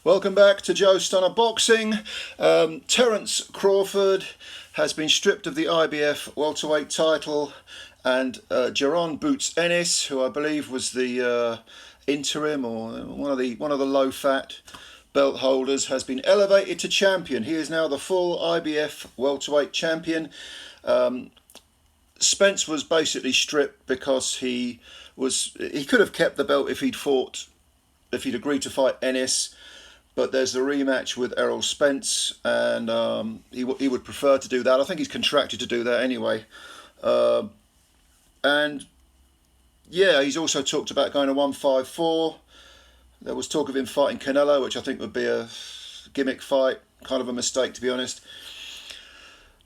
Welcome back to Joe Stunner Boxing. Terrence Crawford has been stripped of the IBF welterweight title, and Jaron Ennis, who I believe was the interim or one of the low-fat belt holders, has been elevated to champion. He is now the full IBF welterweight champion. Spence was basically stripped because he could have kept the belt if he'd agreed to fight Ennis. But there's the rematch with Errol Spence, and he would prefer to do that. I think he's contracted to do that anyway. And yeah, he's also talked about going to 154. There was talk of him fighting Canelo, which I think would be a gimmick fight, kind of a mistake, to be honest.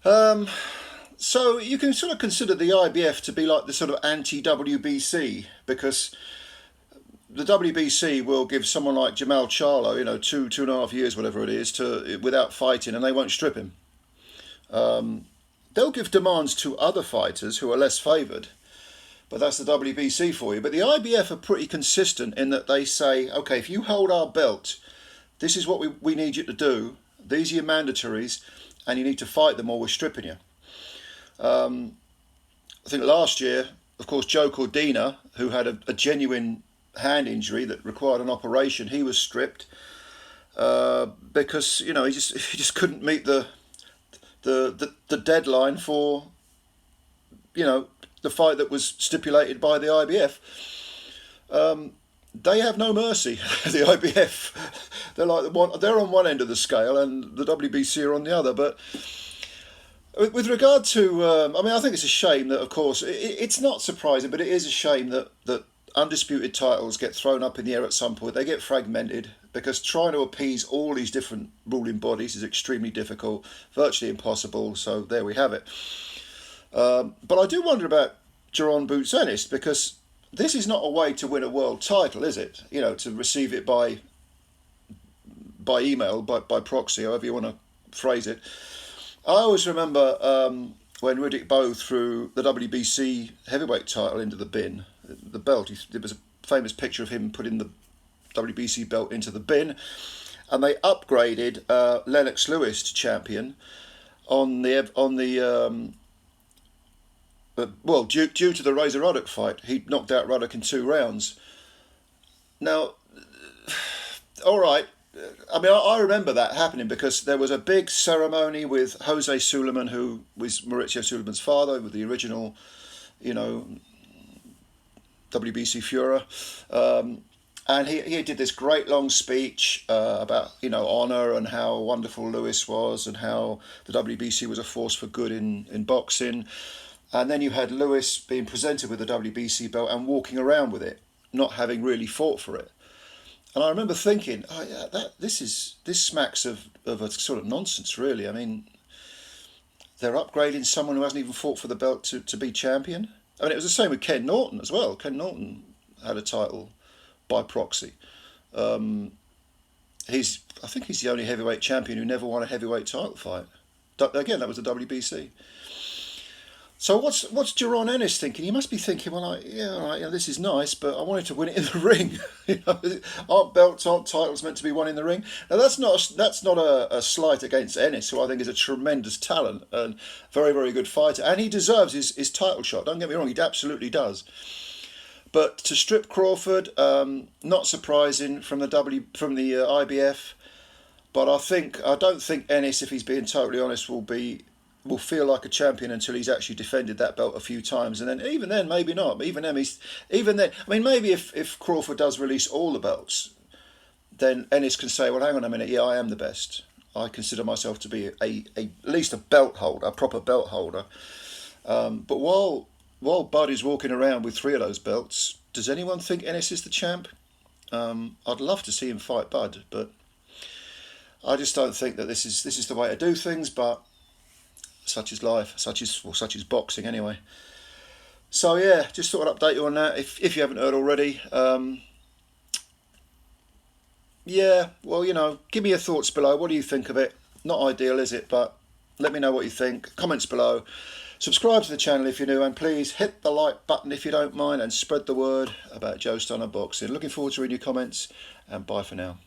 So you can sort of consider the IBF to be like the sort of anti-WBC, because the WBC will give someone like Jamal Charlo, 2.5 years, whatever it is, without fighting, and they won't strip him. They'll give demands to other fighters who are less favoured, but that's the WBC for you. But the IBF are pretty consistent in that they say, okay, if you hold our belt, this is what we need you to do. These are your mandatories, and you need to fight them or we're stripping you. I think last year, of course, Joe Cordina, who had a genuine hand injury that required an operation, he was stripped because he just couldn't meet the deadline for the fight that was stipulated by the IBF. They have no mercy. The IBF, they're on one end of the scale, and the WBC are on the other. But with regard to, I think it's a shame that, of course, it's not surprising, but it is a shame that undisputed titles get thrown up in the air at some point. They get fragmented because trying to appease all these different ruling bodies is extremely difficult, virtually impossible. So there we have it. But I do wonder about Jaron Ennis, because this is not a way to win a world title, is it? To receive it by email, by proxy, however you want to phrase it. I always remember when Riddick Bowe threw the WBC heavyweight title into the bin, the belt. There was a famous picture of him putting the WBC belt into the bin, and they upgraded Lennox Lewis to champion due to the Razor Ruddock fight. He knocked out Ruddock in 2 rounds. Now, all right. I remember that happening because there was a big ceremony with Jose Suleiman, who was Maurizio Suleiman's father, with the original, WBC Führer. And he did this great long speech about, honour and how wonderful Lewis was and how the WBC was a force for good in boxing. And then you had Lewis being presented with the WBC belt and walking around with it, not having really fought for it. And I remember thinking, this smacks of a sort of nonsense, really. I mean, they're upgrading someone who hasn't even fought for the belt to be champion. I mean, it was the same with Ken Norton as well. Ken Norton had a title by proxy. I think he's the only heavyweight champion who never won a heavyweight title fight. Again, that was the WBC. So what's Jaron Ennis thinking? He must be thinking, this is nice, but I wanted to win it in the ring. Aren't titles meant to be won in the ring? Now that's not a slight against Ennis, who I think is a tremendous talent and very, very good fighter, and he deserves his title shot. Don't get me wrong, he absolutely does. But to strip Crawford, not surprising from the IBF, but I don't think Ennis, if he's being totally honest, will feel like a champion until he's actually defended that belt a few times, and then even then maybe not. Even then, maybe if Crawford does release all the belts, then Ennis can say, well, hang on a minute, I am the best. I consider myself to be at least a belt holder, a proper belt holder. But while Bud is walking around with 3 of those belts, does anyone think Ennis is the champ? I'd love to see him fight Bud, but I just don't think that this is the way to do things. But such is life, such is boxing anyway. So yeah, just thought I'd update you on that if you haven't heard already. Give me your thoughts below. What do you think of it? Not ideal, is it? But let me know what you think. Comments below. Subscribe to the channel if you're new, and please hit the like button if you don't mind, and spread the word about Joe Stunner Boxing. Looking forward to reading your comments, and bye for now.